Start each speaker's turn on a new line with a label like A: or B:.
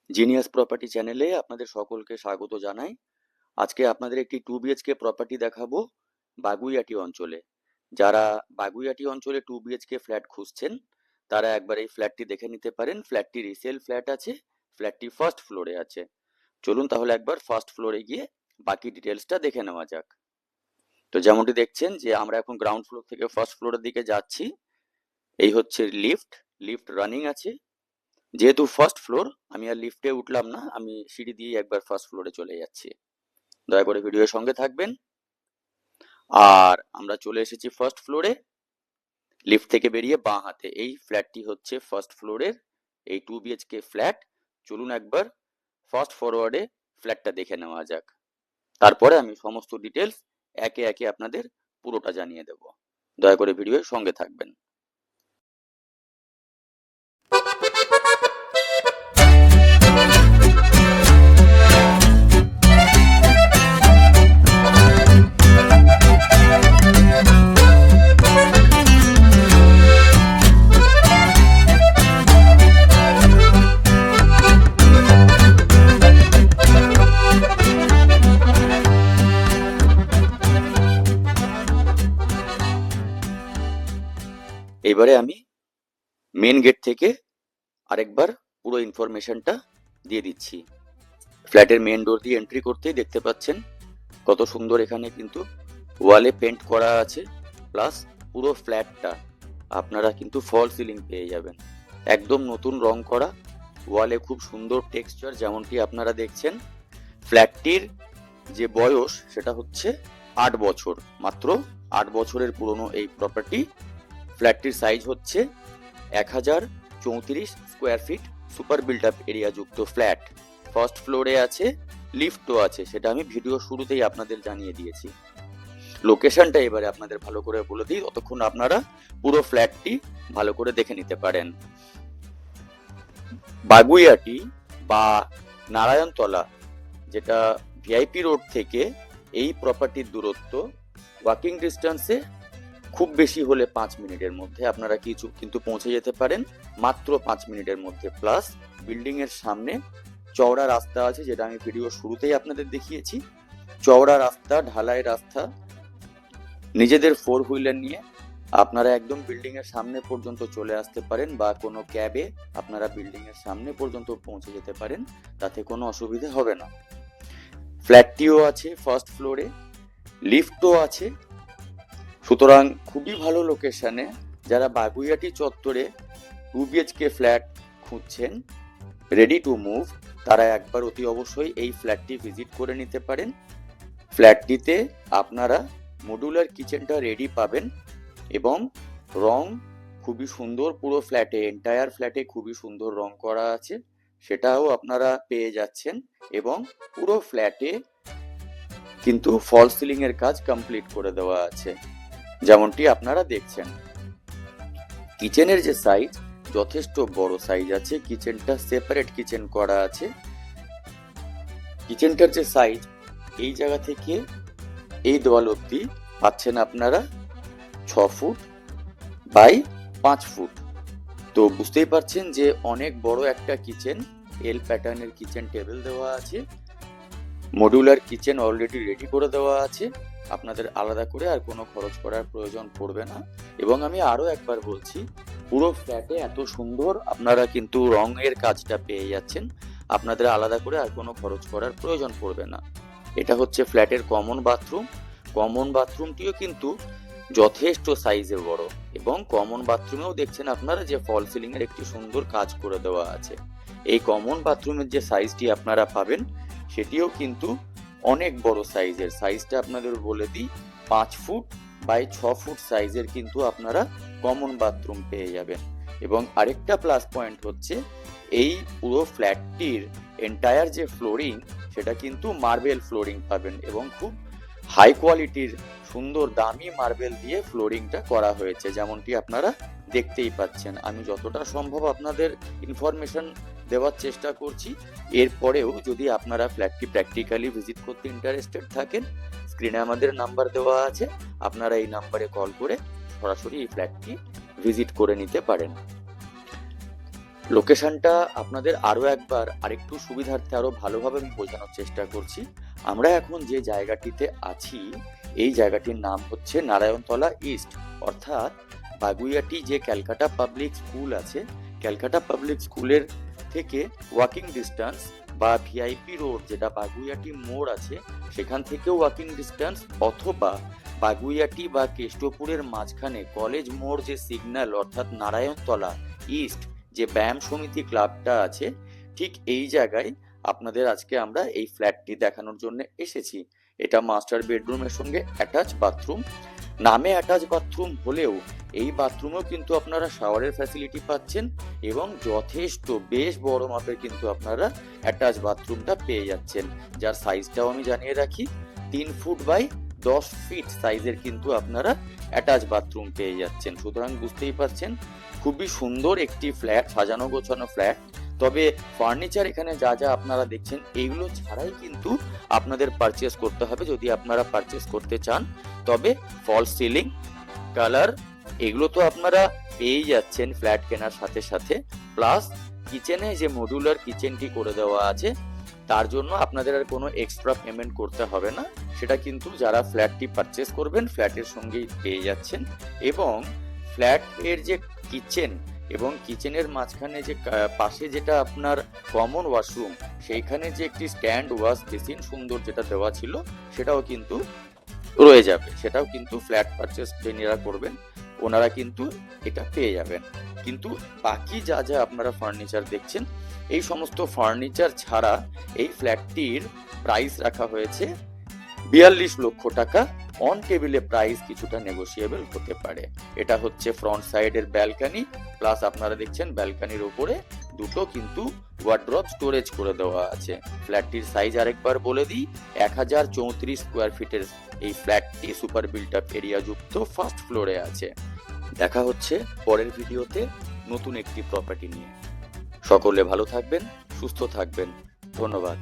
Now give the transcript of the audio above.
A: Genius property চ্যানেলে আপনাদের সকলকে স্বাগত জানাই। আজকে আপনাদের একটি 2 বিএইচকে প্রপার্টি দেখাবো বাগুইআটি অঞ্চলে। যারা বাগুইআটি অঞ্চলে 2 বিএইচকে ফ্ল্যাট খুঁজছেন তারা একবার এই ফ্ল্যাটটি দেখে নিতে পারেন। ফ্ল্যাটটি রিসেল ফ্ল্যাট আছে, ফ্ল্যাটটি ফার্স্ট ফ্লোরে আছে। চলুন তাহলে একবার ফার্স্ট ফ্লোরে গিয়ে বাকি ডিটেলসটা দেখে নেওয়া যাক। তো যেমনটি দেখছেন যে আমরা এখন গ্রাউন্ড ফ্লোর থেকে ফার্স্ট ফ্লোরের দিকে যাচ্ছি। এই হচ্ছে লিফট, লিফট রানিং আছে। যেহেতু ফার্স্ট ফ্লোর আমি আর লিফটে উঠলাম না, আমি সিঁড়ি দিয়ে একবার ফার্স্ট ফ্লোরে চলে যাচ্ছি। দয়া করে ভিডিওর সঙ্গে থাকবেন। আর আমরা চলে এসেছি ফার্স্ট ফ্লোরে। লিফট থেকে বেরিয়ে বাঁ হাতে এই ফ্ল্যাটটি হচ্ছে ফার্স্ট ফ্লোরের এই 2 বিএইচকে ফ্ল্যাট। চলুন একবার ফার্স্ট ফরওয়ার্ডে ফ্ল্যাটটা দেখে নেওয়া যাক। তারপরে আমি সমস্ত ডিটেলস একে একে আপনাদের পুরোটা জানিয়ে দেব। দয়া করে ভিডিওর সঙ্গে থাকবেন। এবারে আমি মেন গেট থেকে আরেকবার পুরো ইনফরমেশনটা দিয়ে দিচ্ছি। ফ্ল্যাটের মেন ডোর দিয়ে এন্ট্রি করতেই দেখতে পাচ্ছেন কত সুন্দর এখানে কিন্তু ওয়ালে পেন্ট করা আছে, প্লাস পুরো ফ্ল্যাটটা আপনারা কিন্তু ফল সিলিং পেয়ে যাবেন। একদম নতুন রং করা, ওয়ালে খুব সুন্দর টেক্সচার যেমনটি আপনারা দেখছেন। ফ্ল্যাটটির যে বয়স সেটা হচ্ছে 8 বছর, মাত্র 8 বছরের পুরনো এই প্রপার্টি। ফ্ল্যাটটির সাইজ হচ্ছে 1034 square feet, super built up area যুক্ত ফ্ল্যাট। ফার্স্ট ফ্লোরে আছে, লিফটও আছে, সেটা আমি ভিডিও শুরুতেই আপনাদের জানিয়ে দিয়েছি। লোকেশনটা এবারে আপনাদের ভালো করে বলে দিই, ততক্ষণ আপনারা পুরো ফ্ল্যাটটি ভালো করে দেখে নিতে পারেন। বাগুইআটি বা নারায়ণতলা, যেটা ভিআইপি রোড থেকে এই প্রপার্টির দূরত্ব ওয়াকিং ডিস্টেন্সে খুব বেশি হলে 5 মিনিটের মধ্যে আপনারা কিন্তু পৌঁছে যেতে পারেন, মাত্র 5 মিনিটের মধ্যে। প্লাস বিল্ডিং এর সামনে চওড়া রাস্তা আছে, যেটা আমি ভিডিও শুরুতেই আপনাদের দেখিয়েছি। চওড়া রাস্তা, ঢালাই রাস্তা, নিজেদের 4 হুইলার নিয়ে আপনারা একদম বিল্ডিং এর সামনে পর্যন্ত চলে আসতে পারেন, বা কোনো ক্যাবে আপনারা বিল্ডিং এর সামনে পর্যন্ত পৌঁছে যেতে পারেন, তাতে কোনো অসুবিধা হবে না। ফ্ল্যাটটিও আছে ফার্স্ট ফ্লোরে, লিফটও আছে। সুতরাং খুবই ভালো লোকেশনে যারা বাগুইআটি চত্বরে 2 বিএইচকে ফ্ল্যাট খুঁজছেন, রেডি টু মুভ, তারা একবার অতি অবশ্যই এই ফ্ল্যাটটি ভিজিট করে নিতে পারেন। ফ্ল্যাটটিতে আপনারা মডুলার কিচেনটা রেডি পাবেন এবং রং খুবই সুন্দর, পুরো ফ্ল্যাটে এন্টায়ার ফ্ল্যাটে খুবই সুন্দর রং করা আছে, সেটাও আপনারা পেয়ে যাচ্ছেন। এবং পুরো ফ্ল্যাটে কিন্তু ফল সিলিং এর কাজ কমপ্লিট করে দেওয়া আছে, যেমনটি আপনারা দেখছেন। কিচেনের যে সাইজ যথেষ্ট বড় সাইজ আছে, কিচেনটা সেপারেট কিচেন করা আছে। কিচেনটার যে সাইজ এই জায়গা থেকে এই দেওয়াল অবধি পাচ্ছেন আপনারা 6 ফুট বাই 5 ফুট। তো বুঝতেই পারছেন যে অনেক বড় একটা কিচেন। এল প্যাটার্নের কিচেন টেবিল দেওয়া আছে, মডুলার কিচেন অলরেডি রেডি করে দেওয়া আছে, আপনাদের আলাদা করে আর কোনো খরচ করার প্রয়োজন পড়বে না। এবং আমি আরো একবার বলছি, পুরো ফ্ল্যাটে এত সুন্দর আপনারা কিন্তু রঙের কাজটা পেয়ে যাচ্ছেন, আপনাদের আলাদা করে আর কোনো খরচ করার প্রয়োজন পড়বে না। এটা হচ্ছে ফ্ল্যাটের কমন বাথরুম। কমন বাথরুমটিও কিন্তু যথেষ্ট সাইজে বড়, এবং কমন বাথরুমেও দেখছেন আপনারা যে ফল সিলিং এর একটি সুন্দর কাজ করে দেওয়া আছে। এই কমন বাথরুমের যে সাইজটি আপনারা পাবেন সেটিও কিন্তু অনেক বড় সাইজের। সাইজটা আপনাদের বলে দিই, 5 ফুট বাই 6 ফুট সাইজের কিন্তু আপনারা কমন বাথরুম পেয়ে যাবেন। এবং আরেকটা প্লাস পয়েন্ট হচ্ছে এই পুরো ফ্ল্যাটটির এন্টায়ার যে ফ্লোরিং সেটা কিন্তু মার্বেল ফ্লোরিং পাবেন, এবং খুব হাই কোয়ালিটির সুন্দর দামি মার্বেল দিয়ে ফ্লোরিংটা করা হয়েছে, যেমনটি আপনারা দেখতেই পাচ্ছেন। আমি যতটা সম্ভব আপনাদের ইনফরমেশন দেওয়ার চেষ্টা করছি। এরপরেও যদি আপনারা ফ্ল্যাটটি প্র্যাকটিক্যালি ভিজিট করতে ইন্টারেস্টেড থাকেন, স্ক্রিনে আমাদের নাম্বার দেওয়া আছে, আপনারা এই নাম্বারে কল করে সরাসরি এই ফ্ল্যাটটি ভিজিট করে নিতে পারেন। লোকেশনটা আপনাদের আরো একবার আরেকটু সুবিধার্থে আরো ভালোভাবে আমি বোঝানোর চেষ্টা করছি। আমরা এখন যে জায়গাটিতে আছি এই জায়গাটির নাম হচ্ছে নারায়ণতলা ইস্ট, অর্থাৎ বাগুইয়াটি যে ক্যালকাটা পাবলিক স্কুল আছে, ক্যালকাটা পাবলিক স্কুলের থেকে ওয়াকিং ডিস্টেন্স বা ভিআইপি রোড যেটা বাগুইয়াটি মোড় আছে সেখান থেকেও ওয়াকিং ডিস্টেন্স, অথবা বাগুইয়াটি বা কেষ্টপুরের মাঝখানে কলেজ মোড় যে সিগন্যাল অর্থাৎ নারায়ণতলা ইস্ট যে ব্যায়াম সমিতি ক্লাবটা আছে ঠিক এই জায়গায় আপনাদের আজকে আমরা এই ফ্ল্যাটটি দেখানোর জন্য এসেছি। এটা মাস্টার বেডরুমের সঙ্গে অ্যাটাচ বাথরুম। নামে অ্যাটাচ বাথরুম হলেও এই বাথরুমেও কিন্তু আপনারা শাওয়ারের ফ্যাসিলিটি পাচ্ছেন এবং যথেষ্ট বেশ বড় মাপের কিন্তু আপনারা অ্যাটাচ বাথরুমটা পেয়ে যাচ্ছেন, যার সাইজটাও আমি জানিয়ে রাখি 3 ফুট বাই 10 ফিট সাইজের কিন্তু আপনারা অ্যাটাচ বাথরুম পেয়ে যাচ্ছেন। সুতরাং বুঝতেই পারছেন খুবই সুন্দর একটি ফ্ল্যাট, সাজানো গোছানো ফ্ল্যাট। তবে ফার্নিচার এখানে যা যা আপনারা দেখছেন এইগুলো ছাড়াই কিন্তু আপনাদের পারচেস করতে হবে যদি আপনারা পারচেস করতে চান। তবে ফল সিলিং, কালার এগুলো তো আপনারা পেয়ে যাচ্ছেন ফ্ল্যাট কেনার সাথে সাথে, প্লাস কিচেনে যে মডিউলার কিচেনটি করে দেওয়া আছে তার জন্য আপনাদের আর কোনো এক্সট্রা পেমেন্ট করতে হবে না, সেটা কিন্তু যারা ফ্ল্যাটটি পারচেস করবেন ফ্ল্যাটের সঙ্গেই পেয়ে যাচ্ছেন। এবং ফ্ল্যাট এর যে কিচেন এবং কিচেনের মাঝখানে যে পাশে যেটা আপনার কমন ওয়াশরুম সেইখানে যে একটি স্ট্যান্ড ওয়াশ বেসিন সুন্দর যেটা দেওয়া ছিল সেটাও কিন্তু রয়ে যাবে, সেটাও কিন্তু ফ্ল্যাট পারচেস যিনারা করবেন ওনারা কিন্তু এটা পেয়ে যাবেন। কিন্তু বাকি যা যা আপনারা ফার্নিচার দেখছেন এই সমস্ত ফার্নিচার ছাড়া এই ফ্ল্যাটটির প্রাইস রাখা হয়েছে 42 লক্ষ টাকা। অন টেবিলে প্রাইস কিছুটা নেগোশিয়েবল হতে পারে। এটা হচ্ছে ফ্রন্ট সাইডের ব্যালকানি, প্লাস আপনারা দেখছেন ব্যালকানির উপরে দুটো কিন্তু ওয়ার্ড্রপ স্টোরেজ করে দেওয়া আছে। ফ্ল্যাটটির সাইজ আরেকবার বলে দিই, 1034 স্কোয়ার ফিটের এই ফ্ল্যাটটি সুপার বিল্ট আপ এরিয়া যুক্ত ফার্স্ট ফ্লোরে আছে। দেখা হচ্ছে পরের ভিডিওতে নতুন একটি প্রপার্টি নিয়ে। সকলে ভালো থাকবেন, সুস্থ থাকবেন, ধন্যবাদ।